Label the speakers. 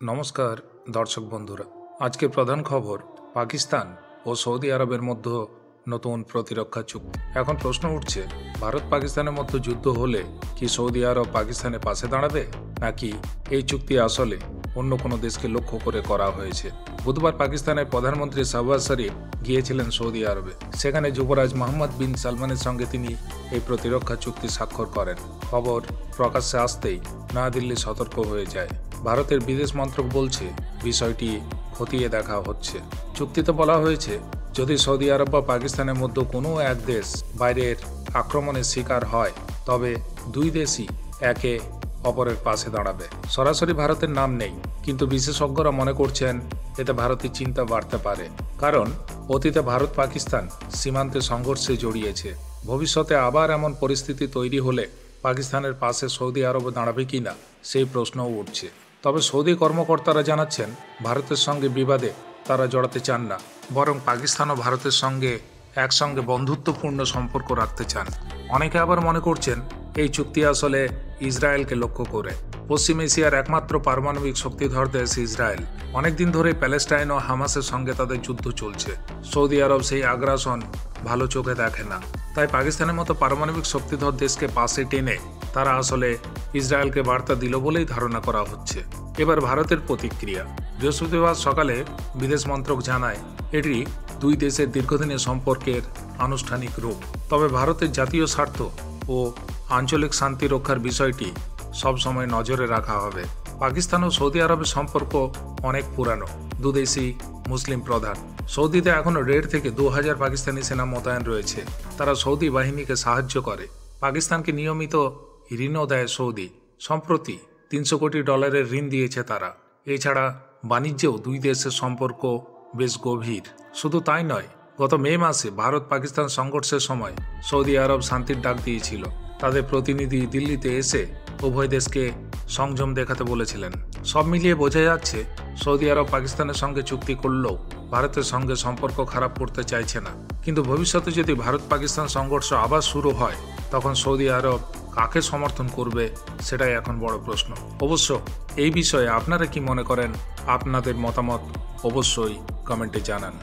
Speaker 1: নমস্কার দর্শক বন্ধুরা। আজকে প্রধান খবর, পাকিস্তান ও সৌদি আরবের মধ্যে নতুন প্রতিরক্ষা চুক্তি। এখন প্রশ্ন উঠছে, ভারত পাকিস্তানের মধ্যে যুদ্ধ হলে কি সৌদি আরব পাকিস্তানের পাশে দাঁড়াবে, নাকি এই চুক্তি আসলে অন্য কোনো দেশকে লক্ষ্য করে করা হয়েছে? বুধবার পাকিস্তানের প্রধানমন্ত্রী শাহবাজ শরীফ গিয়েছিলেন সৌদি আরবে। সেখানে যুবরাজ মোহাম্মদ বিন সালমানের সঙ্গে তিনি এই প্রতিরক্ষা চুক্তি স্বাক্ষর করেন। খবর প্রকাশ্যে আসতেই নয়াদিল্লি সতর্ক হয়ে যায়। ভারতের বিদেশ মন্ত্রক বলছে বিষয়টি খতিয়ে দেখা হচ্ছে। চুক্তিতে বলা হয়েছে, যদি সৌদি আরব বা পাকিস্তানের মধ্যে কোনো এক দেশ বাইরের আক্রমণের শিকার হয়, তবে দুই দেশই একে অপরের পাশে দাঁড়াবে। সরাসরি ভারতের নাম নেই, কিন্তু বিশেষজ্ঞরা মনে করছেন এতে ভারতের চিন্তা বাড়তে পারে, কারণ অতীতে ভারত পাকিস্তান সীমান্তে সংঘর্ষে জড়িয়েছে। ভবিষ্যতে আবার এমন পরিস্থিতি তৈরি হলে পাকিস্তানের পাশে সৌদি আরব দাঁড়াবে কিনা সেই প্রশ্নও উঠছে। তবে সৌদি কর্মকর্তারা জানাচ্ছেন, ভারতের সঙ্গে বিবাদে তারা জড়াতে চান না, বরং পাকিস্তান ও ভারতের সঙ্গে একসঙ্গে বন্ধুত্বপূর্ণ সম্পর্ক রাখতে চান। অনেকে আবার মনে করছেন এই চুক্তি আসলে ইসরায়েলকে লক্ষ্য করে। পশ্চিম এশিয়ার একমাত্র পারমাণবিক শক্তিধর দেশ ইসরায়েল। অনেকদিন ধরে প্যালেস্টাইন ও হামাসের সঙ্গে তাদের যুদ্ধ চলছে। সৌদি আরব সেই আগ্রাসন ভালো চোখে দেখে না, তাই পাকিস্তানের মতো পারমাণবিক শক্তিধর দেশকে পাশে টেনে তারা আসলে ইসরায়েলকে বার্তা দিল বলেই ধারণা করা হচ্ছে। এবার ভারতের প্রতিক্রিয়া। বৃহস্পতিবার সকালে বিদেশ মন্ত্রক জানায়, এটি দুই দেশের দীর্ঘদিনের সম্পর্কের আনুষ্ঠানিক রূপ। তবে ভারতের জাতীয় স্বার্থ ও আঞ্চলিক শান্তি রক্ষার বিষয়টি সবসময় নজরে রাখা হবে। পাকিস্তান ও সৌদি আরবের সম্পর্ক অনেক পুরানো, দুদেশই মুসলিম প্রধান। সৌদিতে এখনও 1.5 থেকে 2,000 পাকিস্তানি সেনা মোতায়েন রয়েছে। তারা সৌদি বাহিনীকে সাহায্য করে। পাকিস্তানকে নিয়মিত ঋণও দেয় সৌদি। সম্প্রতি $300 কোটি ঋণ দিয়েছে তারা। এছাড়া বাণিজ্যেও দুই দেশের সম্পর্ক বেশ গভীর। শুধু তাই নয়, গত মে মাসে ভারত পাকিস্তান সংঘর্ষের সময় সৌদি আরব শান্তির ডাক দিয়েছিল। তাদের প্রতিনিধি দিল্লিতে এসে উভয় দেশকে সংযম দেখাতে বলেছিলেন। সব মিলিয়ে বোঝা যাচ্ছে, সৌদি আরব পাকিস্তানের সঙ্গে চুক্তি করলেও ভারতের সঙ্গে সম্পর্ক খারাপ করতে চাইছে না। কিন্তু ভবিষ্যতে যদি ভারত পাকিস্তান সংঘর্ষ আবার শুরু হয়, তখন সৌদি আরব কাকে সমর্থন করবে সেটাই এখন বড় প্রশ্ন। অবশ্য এই বিষয়ে আপনারা কি মনে করেন, আপনাদের মতামত অবশ্যই কমেন্টে জানান।